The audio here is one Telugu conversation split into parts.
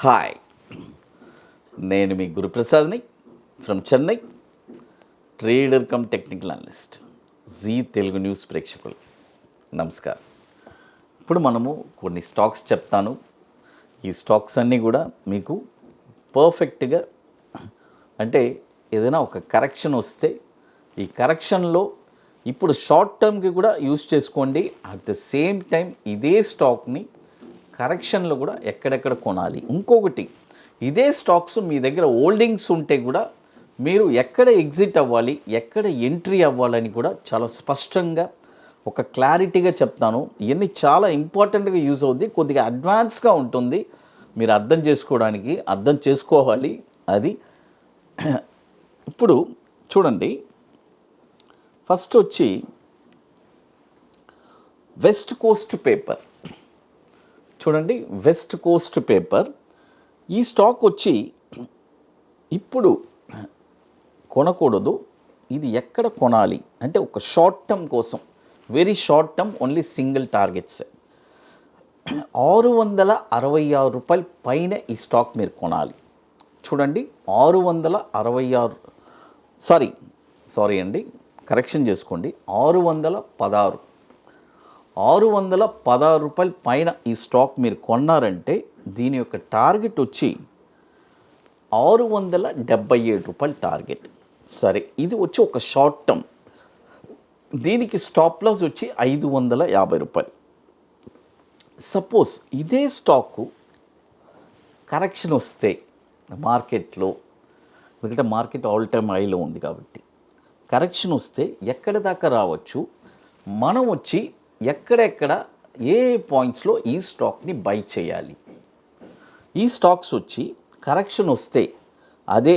హాయ్, నేను మీ గురుప్రసాద్ని from Chennai, trader cum technical analyst. Zee Telugu news ప్రేక్షకులు నమస్కారం. ఇప్పుడు మనము కొన్ని స్టాక్స్ చెప్తాను. ఈ స్టాక్స్ అన్నీ కూడా మీకు పర్ఫెక్ట్గా, అంటే ఏదైనా ఒక కరెక్షన్ వస్తే ఈ కరెక్షన్లో ఇప్పుడు షార్ట్ టర్మ్కి కూడా యూజ్ చేసుకోండి. అట్ ద సేమ్ టైం ఇదే స్టాక్ని కరెక్షన్లో కూడా ఎక్కడెక్కడ కొనాలి. ఇంకొకటి, ఇదే స్టాక్స్ మీ దగ్గర హోల్డింగ్స్ ఉంటే కూడా మీరు ఎక్కడ ఎగ్జిట్ అవ్వాలి, ఎక్కడ ఎంట్రీ అవ్వాలని కూడా చాలా స్పష్టంగా ఒక క్లారిటీగా చెప్తాను. ఇవన్నీ చాలా ఇంపార్టెంట్గా యూజ్ అవుద్ది, కొద్దిగా అడ్వాన్స్గా ఉంటుంది. మీరు అర్థం చేసుకోవడానికి అర్థం చేసుకోవాలి. అది ఇప్పుడు చూడండి, ఫస్ట్ వచ్చి వెస్ట్ కోస్ట్ పేపర్ చూడండి. వెస్ట్ కోస్ట్ పేపర్ ఈ స్టాక్ వచ్చి ఇప్పుడు కొనకూడదు. ఇది ఎక్కడ కొనాలి అంటే ఒక షార్ట్ టర్మ్ కోసం, very short term, only single targets. 666 రూపాయల పైన ఈ స్టాక్ మీరు కొనాలి. చూడండి, 666, సారీ అండి, కరెక్షన్ చేసుకోండి, 616 రూపాయల పైన ఈ స్టాక్ మీరు కొన్నారంటే దీని యొక్క టార్గెట్ వచ్చి 677 రూపాయల టార్గెట్. సరే, ఇది వచ్చి ఒక షార్ట్ టర్మ్. దీనికి స్టాప్ లాస్ వచ్చి 550 రూపాయలు. సపోజ్ ఇదే స్టాకు కరెక్షన్ వస్తే మార్కెట్లో, ఎందుకంటే మార్కెట్ ఆల్ టైమ్ హైలో ఉంది కాబట్టి, కరెక్షన్ వస్తే ఎక్కడ దాకా రావచ్చు, మనం వచ్చి ఎక్కడెక్కడ ఏ పాయింట్స్లో ఈ స్టాక్ని బై చేయాలి. ఈ స్టాక్స్ వచ్చి కరెక్షన్ వస్తే, అదే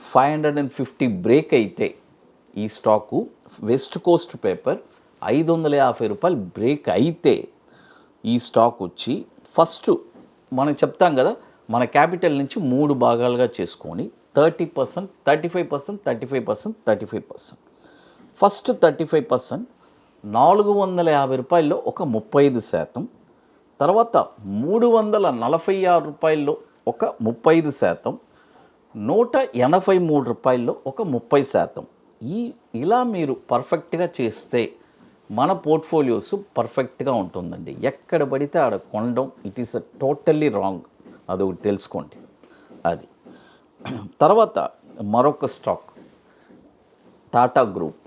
550 బ్రేక్ అయితే ఈ స్టాకు వెస్ట్ కోస్ట్ పేపర్ 550 రూపాయలు బ్రేక్ అయితే ఈ స్టాక్ వచ్చి ఫస్ట్ మనం చెప్తాం కదా, మన క్యాపిటల్ నుంచి 3 భాగాలుగా చేసుకొని 30%, 35%, 35%, 35%. ఫస్ట్ 35% 450 రూపాయల్లో ఒక 35%, తర్వాత 346 రూపాయల్లో ఒక 30%, 183 రూపాయల్లో ఒక 30%. ఇలా మీరు పర్ఫెక్ట్గా చేస్తే మన పోర్ట్ఫోలియోస్ పర్ఫెక్ట్గా ఉంటుందండి. ఎక్కడ పడితే ఆడ కొనడం, ఇట్ ఈస్ టోటల్లీ రాంగ్. అదొకటి తెలుసుకోండి. అది తర్వాత మరొక స్టాక్ టాటా గ్రూప్,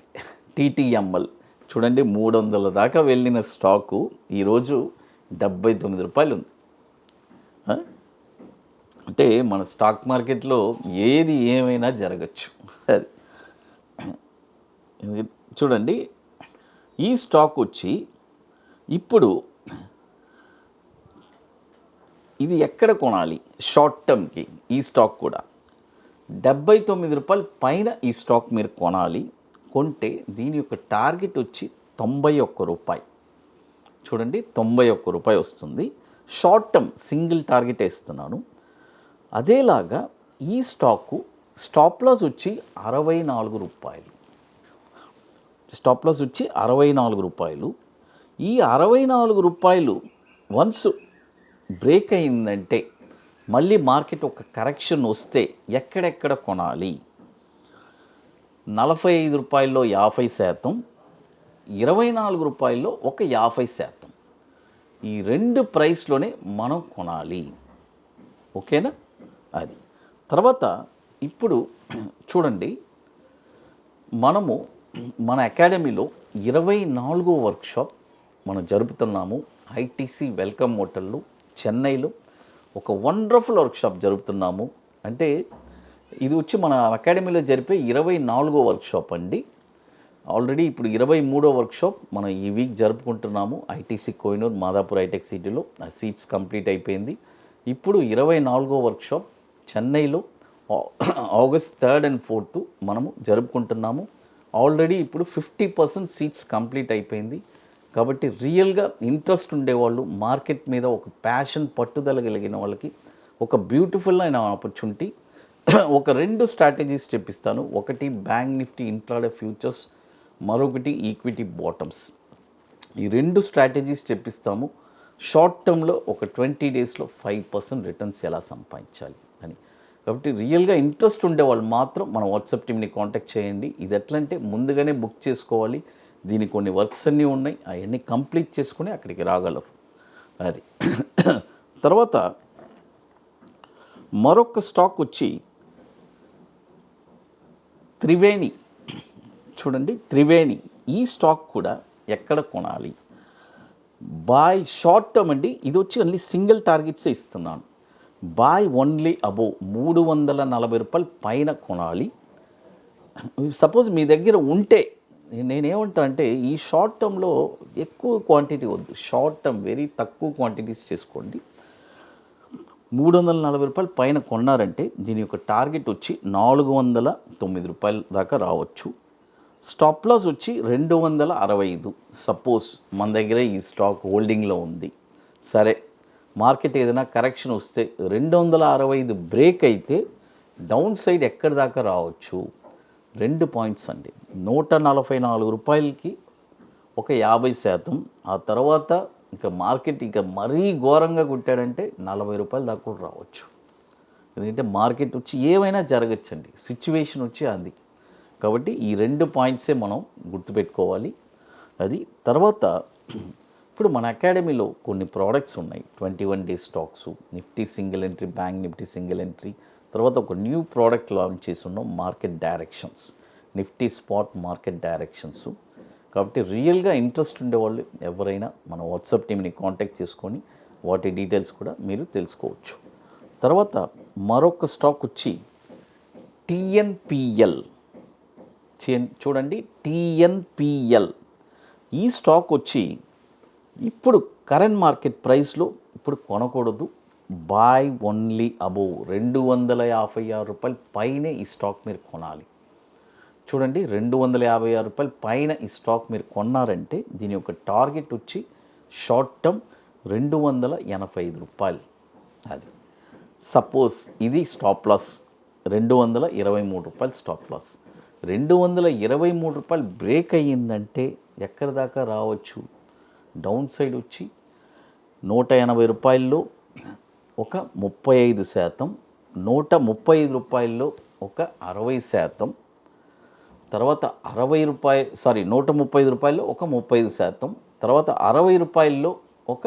టీటీఎంఎల్. చూడండి, 300 దాకా వెళ్ళిన స్టాకు ఈరోజు 79 రూపాయలు ఉంది. అంటే మన స్టాక్ మార్కెట్లో ఏది ఏమైనా జరగచ్చు. అది చూడండి, ఈ స్టాక్ వచ్చి ఇప్పుడు ఇది ఎక్కడ కొనాలి షార్ట్ టర్మ్కి, ఈ స్టాక్ కూడా 79 రూపాయల పైన ఈ స్టాక్ మీరు కొనాలి. కొంటే దీని యొక్క టార్గెట్ వచ్చి 91 రూపాయి. చూడండి, 91 రూపాయి వస్తుంది. షార్ట్ టర్మ్ సింగిల్ టార్గెట్ వేస్తున్నాను. అదేలాగా ఈ స్టాకు స్టాప్ లాస్ వచ్చి 64 రూపాయలు. స్టాప్ లాస్ వచ్చి 64 రూపాయలు. ఈ 64 రూపాయలు వన్స్ బ్రేక్ అయిందంటే మళ్ళీ మార్కెట్ ఒక కరెక్షన్ వస్తే ఎక్కడెక్కడ కొనాలి. 45 రూపాయల్లో 50%, 24 రూపాయల్లో ఒక 50%. ఈ 2 ప్రైస్లోనే మనం కొనాలి. ఓకేనా? అది తర్వాత ఇప్పుడు చూడండి, మనము మన అకాడమీలో 24వ వర్క్షాప్ మనం జరుపుతున్నాము. ఐటీసీ వెల్కమ్ హోటల్లో చెన్నైలో ఒక వండర్ఫుల్ వర్క్షాప్ జరుపుతున్నాము. అంటే ఇది వచ్చి మన అకాడమీలో జరిపే 24వ వర్క్షాప్ అండి. ఆల్రెడీ ఇప్పుడు 23వ వర్క్షాప్ మనం ఈ వీక్ జరుపుకుంటున్నాము. ఐటీసీ కోహినూర్ మాదాపూర్ హైటెక్ సిటీలో ఆ సీట్స్ కంప్లీట్ అయిపోయింది. ఇప్పుడు 24వ వర్క్షాప్ చెన్నైలో ఆగస్ట్ 3rd and 4th మనము జరుపుకుంటున్నాము. ఆల్రెడీ ఇప్పుడు 50% సీట్స్ కంప్లీట్ అయిపోయింది. కాబట్టి రియల్గా ఇంట్రెస్ట్ ఉండేవాళ్ళు, మార్కెట్ మీద ఒక ప్యాషన్, పట్టుదల కలిగిన వాళ్ళకి ఒక బ్యూటిఫుల్ అయిన ఆపర్చునిటీ. ఒక 2 స్ట్రాటజీస్ చెప్పిస్తాను. ఒకటి బ్యాంక్ నిఫ్టీ ఇంట్రాడే ఫ్యూచర్స్, మరొకటి ఈక్విటీ బాటమ్స్. ఈ 2 స్ట్రాటజీస్ చెప్పిస్తాము. షార్ట్ టర్మ్లో ఒక 20 డేస్లో 5% రిటర్న్స్ ఎలా సంపాదించాలి అని. కాబట్టి రియల్గా ఇంట్రెస్ట్ ఉండే వాళ్ళు మాత్రం మన వాట్సాప్ టీమ్ని కాంటాక్ట్ చేయండి. ఇది ఎట్లంటే ముందుగానే బుక్ చేసుకోవాలి. దీనికి కొన్ని వర్క్స్ అన్నీ ఉన్నాయి, అవన్నీ కంప్లీట్ చేసుకుని అక్కడికి రాగలరు. అది తర్వాత మరొక స్టాక్ వచ్చి త్రివేణి. చూడండి, త్రివేణి ఈ స్టాక్ కూడా ఎక్కడ కొనాలి? బాయ్ షార్ట్ టర్మ్ అండి. ఇది వచ్చి అన్ని సింగిల్ టార్గెట్సే ఇస్తున్నాను. బాయ్ ఓన్లీ అబోవ్ 340 రూపాయలు పైన కొనాలి. సపోజ్ మీ దగ్గర ఉంటే నేనేమంటా అంటే ఈ షార్ట్ టర్మ్లో ఎక్కువ క్వాంటిటీ వద్దు, షార్ట్ టర్మ్ వెరీ తక్కువ క్వాంటిటీస్ చేసుకోండి. 340 రూపాయలు పైన కొన్నారంటే దీని యొక్క టార్గెట్ వచ్చి 409 రూపాయల దాకా రావచ్చు. స్టాప్ లాస్ వచ్చి 265. సపోజ్ మన దగ్గర ఈ స్టాక్ హోల్డింగ్లో ఉంది, సరే మార్కెట్ ఏదైనా కరెక్షన్ వస్తే 265 బ్రేక్ అయితే డౌన్ సైడ్ ఎక్కడి దాకా రావచ్చు? 2 పాయింట్స్ అండి. 144 రూపాయలకి ఒక 50%. ఆ తర్వాత ఇంకా మార్కెట్ ఇక మరీ ఘోరంగా కుట్టాడంటే 40 రూపాయలు దాకా కూడా రావచ్చు. ఎందుకంటే మార్కెట్ వచ్చి ఏమైనా జరగచ్చండి, సిచ్యువేషన్ వచ్చి అది. కాబట్టి ఈ 2 పాయింట్సే మనం గుర్తుపెట్టుకోవాలి. అది తర్వాత ఇప్పుడు మన అకాడమీలో కొన్ని ప్రోడక్ట్స్ ఉన్నాయి. 21 days stocks, Nifty single entry, bank Nifty single entry. తర్వాత ఒక న్యూ ప్రోడక్ట్ లాంచ్ చేసి ఉన్నాం, market directions, Nifty spot market directions. కాబట్టి రియల్గా ఇంట్రెస్ట్ ఉండేవాళ్ళు ఎవరైనా మన వాట్సాప్ టీమ్ని కాంటాక్ట్ చేసుకొని వాటి డీటెయిల్స్ కూడా మీరు తెలుసుకోవచ్చు. తర్వాత మరొక స్టాక్ వచ్చి టీఎన్పిఎల్. చూడండి, టీఎన్పిఎల్ ఈ స్టాక్ వచ్చి ఇప్పుడు కరెంట్ మార్కెట్ ప్రైస్లో ఇప్పుడు కొనకూడదు. బాయ్ ఓన్లీ అబోవ్ 256 రూపాయలు పైనే ఈ స్టాక్ మీరు కొనాలి. చూడండి, 256 రూపాయలు పైన ఈ స్టాక్ మీరు కొన్నారంటే దీని యొక్క టార్గెట్ వచ్చి షార్ట్ టర్మ్ 285 రూపాయలు. అది సపోజ్ ఇది స్టాప్ లాస్ 223 రూపాయలు స్టాప్ లాస్. 223 రూపాయలు బ్రేక్ అయ్యిందంటే ఎక్కడి దాకా రావచ్చు? డౌన్ సైడ్ వచ్చి 180 రూపాయల్లో ఒక 35%, 135 రూపాయల్లో ఒక 60%, తర్వాత 135 రూపాయల్లో ఒక 30%, తర్వాత 60 రూపాయల్లో ఒక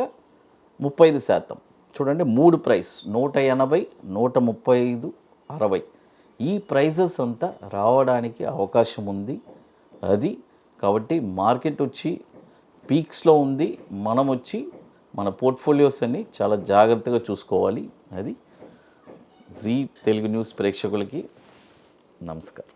30%. చూడండి, 3 ప్రైస్ 180, 135, 60 ఈ ప్రైజెస్ అంతా రావడానికి అవకాశం ఉంది. అది కాబట్టి మార్కెట్ వచ్చి పీక్స్లో ఉంది. మనం వచ్చి మన పోర్ట్ఫోలియోస్ అన్ని చాలా జాగ్రత్తగా చూసుకోవాలి. అది జీ తెలుగు న్యూస్ ప్రేక్షకులకి నమస్కారం.